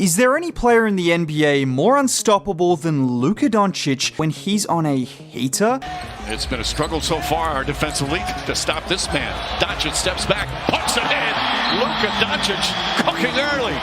Is there any player in the NBA more unstoppable than Luka Doncic when he's on a heater? It's been a struggle so far defensively to stop this man. Doncic steps back, puts it in. Luka Doncic cooking early.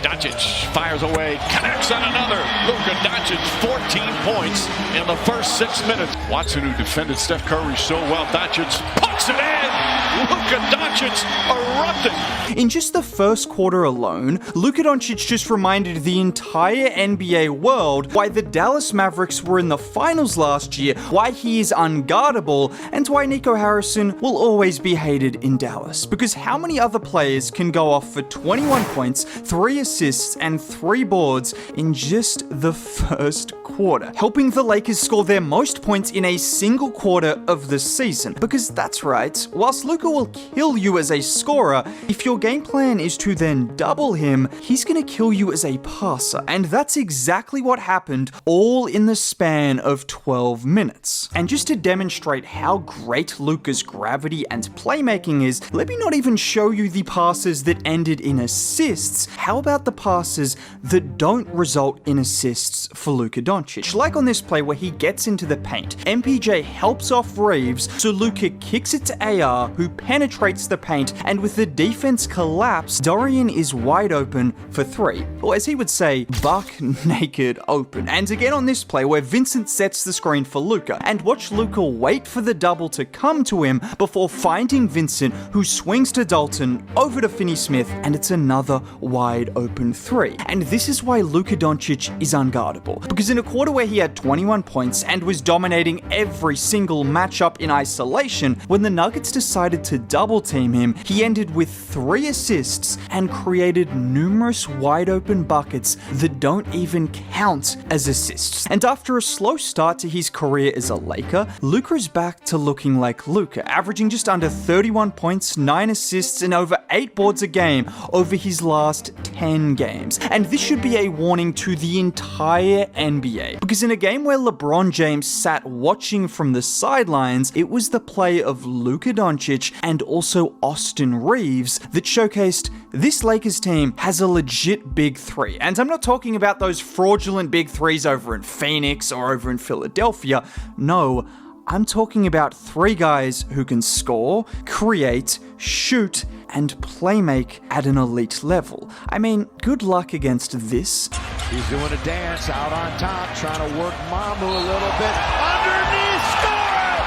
Doncic fires away, connects on another. Luka Doncic, 14 points in the first 6 minutes. Watson, who defended Steph Curry so well, Doncic puts it in. Luka Doncic erupting. In just the first quarter alone, Luka Doncic just reminded the entire NBA world why the Dallas Mavericks were in the finals last year, why he is unguardable, and why Nico Harrison will always be hated in Dallas. Because how many other players can go off for 21 points, 3 assists, and 3 boards in just the first quarter, helping the Lakers score their most points in a single quarter of the season? Because that's right, whilst Luka will kill you as a scorer, if your game plan is to then double him, he's gonna kill you as a passer. And that's exactly what happened, all in the span of 12 minutes. And just to demonstrate how great Luka's gravity and playmaking is, let me not even show you the passes that ended in assists. How about the passes that don't result in assists for Luka Doncic? Like on this play where he gets into the paint, MPJ helps off Reaves, so Luka kicks it to AR, who penetrates the paint, and with the defense collapse, Dorian is wide open for 3. Or as he would say, buck naked open. And again on this play where Vincent sets the screen for Luka, and watch Luka wait for the double to come to him before finding Vincent, who swings to Dalton, over to Finney-Smith, and it's another wide open 3. And this is why Luka Doncic is unguardable. Because in a quarter where he had 21 points and was dominating every single matchup in isolation, when the Nuggets decided to double team him, he ended with 3 assists and created numerous wide open buckets that don't even count as assists. And after a slow start to his career as a Laker, Luka is back to looking like Luka, averaging just under 31 points, 9 assists, and over 8 boards a game over his last 10 games. And this should be a warning to the entire NBA, because in a game where LeBron James sat watching from the sidelines, it was the play of Luka Doncic and also Austin Reaves that showcased this Lakers team has a legit big 3. And I'm not talking about those fraudulent big 3s over in Phoenix or over in Philadelphia. No, I'm talking about 3 guys who can score, create, shoot, and playmake at an elite level. I mean, good luck against this. He's doing a dance out on top, trying to work Mamu a little bit. Underneath, score!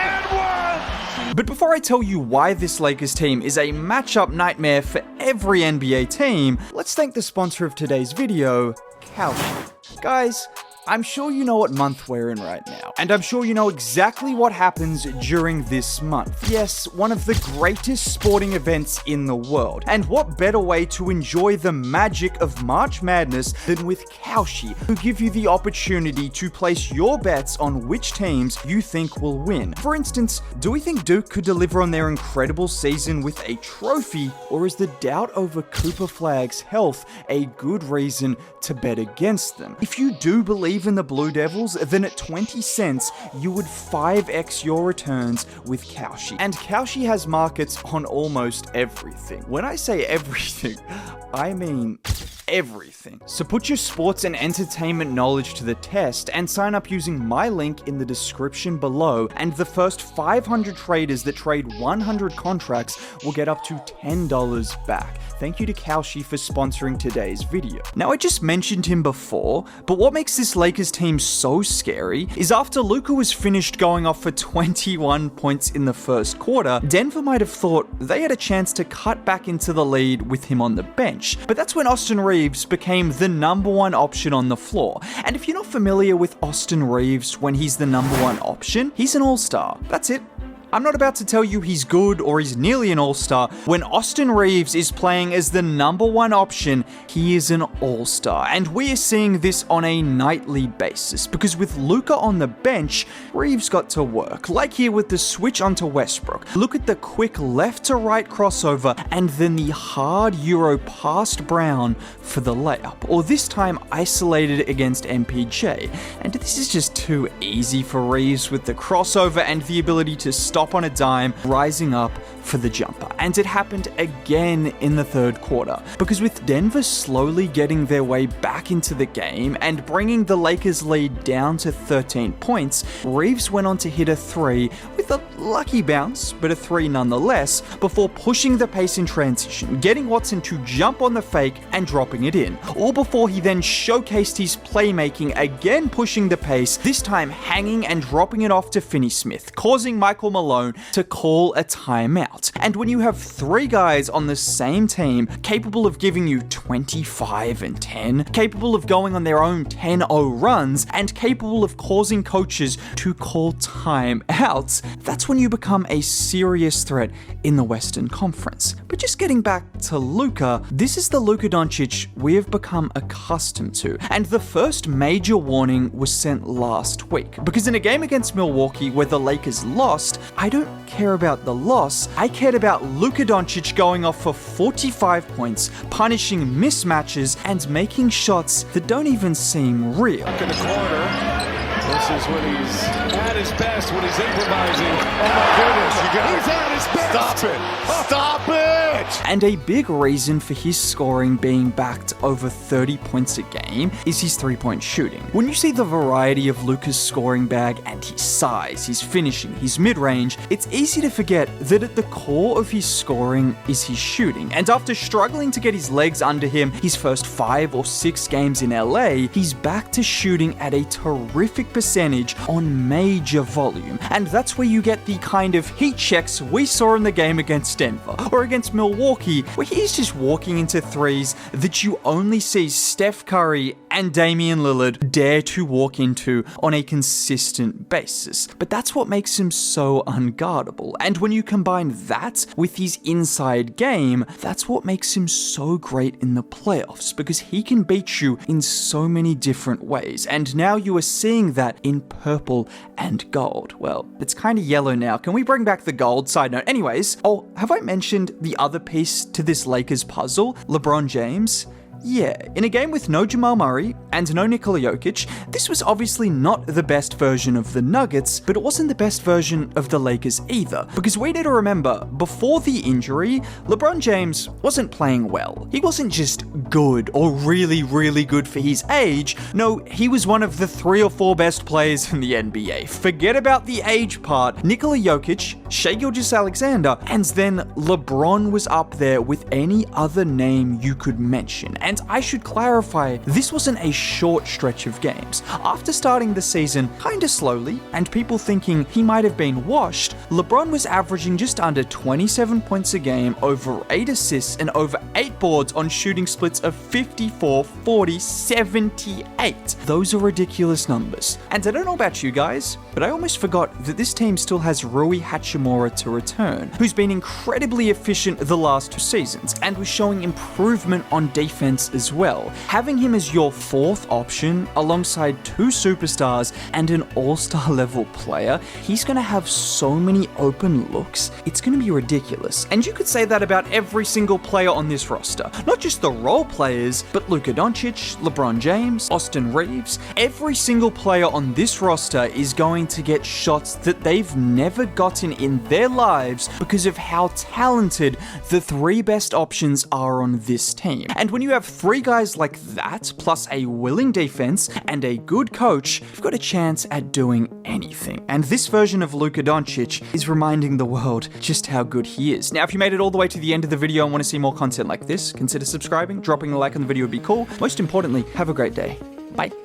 And 1! But before I tell you why this Lakers team is a matchup nightmare for every NBA team, let's thank the sponsor of today's video, Kalshi. Guys, I'm sure you know what month we're in right now, and I'm sure you know exactly what happens during this month. Yes, one of the greatest sporting events in the world. And what better way to enjoy the magic of March Madness than with Kalshi, who give you the opportunity to place your bets on which teams you think will win. For instance, do we think Duke could deliver on their incredible season with a trophy, or is the doubt over Cooper Flagg's health a good reason to bet against them? If you do believe in the Blue Devils, then at 20 cents, you would 5x your returns with Kalshi. And Kalshi has markets on almost everything. When I say everything, I mean everything. So put your sports and entertainment knowledge to the test and sign up using my link in the description below, and the first 500 traders that trade 100 contracts will get up to $10 back. Thank you to Kalshi for sponsoring today's video. Now, I just mentioned him before, but what makes this Lakers team so scary is after Luka was finished going off for 21 points in the first quarter, Denver might have thought they had a chance to cut back into the lead with him on the bench. But that's when Austin Reaves became the #1 option on the floor. And if you're not familiar with Austin Reaves when he's the #1 option, he's an all-star. That's it. I'm not about to tell you he's good or he's nearly an all-star. When Austin Reaves is playing as the #1 option, he is an all-star. And we are seeing this on a nightly basis, because with Luka on the bench, Reaves got to work. Like here with the switch onto Westbrook. Look at the quick left to right crossover, and then the hard Euro past Brown for the layup. Or this time isolated against MPJ. And this is just too easy for Reaves with the crossover and the ability to stop on a dime, rising up for the jumper. And it happened again in the third quarter, because with Denver slowly getting their way back into the game and bringing the Lakers lead down to 13 points, Reaves went on to hit a three with a lucky bounce, but a three nonetheless, before pushing the pace in transition, getting Watson to jump on the fake and dropping it in. All before he then showcased his playmaking, again pushing the pace, this time hanging and dropping it off to Finney-Smith, causing Michael Malone to call a timeout. And when you have three guys on the same team capable of giving you 25 and 10, capable of going on their own 10-0 runs, and capable of causing coaches to call timeouts, that's when you become a serious threat in the Western Conference. But just getting back to Luka, this is the Luka Doncic we have become accustomed to. And the first major warning was sent last week, because in a game against Milwaukee where the Lakers lost, I don't care about the loss, I cared about Luka Doncic going off for 45 points, punishing mismatches, and making shots that don't even seem real. In the corner. This is when he's at his best, when he's improvising. Oh my goodness, he's at his best. Stop it. Stop it. And a big reason for his scoring being backed over 30 points a game is his three-point shooting. When you see the variety of Luka's scoring bag and his size, his finishing, his mid-range, it's easy to forget that at the core of his scoring is his shooting. And after struggling to get his legs under him his first 5 or 6 games in LA, he's back to shooting at a terrific percentage on major volume. And that's where you get the kind of heat checks we saw in the game against Denver or against Milwaukee, where he's just walking into threes that you only see Steph Curry and Damian Lillard dare to walk into on a consistent basis. But that's what makes him so unguardable. And when you combine that with his inside game, that's what makes him so great in the playoffs, because he can beat you in so many different ways. And now you are seeing that in purple and gold. Well, it's kind of yellow now. Can we bring back the gold? Side note. Anyways, oh, have I mentioned the other piece to this Lakers puzzle? LeBron James? Yeah, in a game with no Jamal Murray and no Nikola Jokic, this was obviously not the best version of the Nuggets, but it wasn't the best version of the Lakers either. Because we need to remember, before the injury, LeBron James wasn't playing well. He wasn't just good or really, really good for his age. No, he was one of the 3 or 4 best players in the NBA. Forget about the age part. Nikola Jokic, Shai Gilgeous-Alexander, and then LeBron was up there with any other name you could mention. And I should clarify, this wasn't a short stretch of games. After starting the season kinda slowly, and people thinking he might have been washed, LeBron was averaging just under 27 points a game, over 8 assists, and over 8 boards on shooting splits of 54, 40, 78. Those are ridiculous numbers. And I don't know about you guys, but I almost forgot that this team still has Rui Hachimura to return, who's been incredibly efficient the last 2 seasons, and was showing improvement on defense as well. Having him as your 4th option alongside 2 superstars and an all-star level player, he's going to have so many open looks, it's going to be ridiculous. And you could say that about every single player on this roster. Not just the role players, but Luka Doncic, LeBron James, Austin Reaves. Every single player on this roster is going to get shots that they've never gotten in their lives because of how talented the 3 best options are on this team. And when you have 3 guys like that, plus a willing defense and a good coach, you've got a chance at doing anything. And this version of Luka Doncic is reminding the world just how good he is. Now, if you made it all the way to the end of the video and want to see more content like this, consider subscribing, dropping a like on the video would be cool. Most importantly, have a great day. Bye.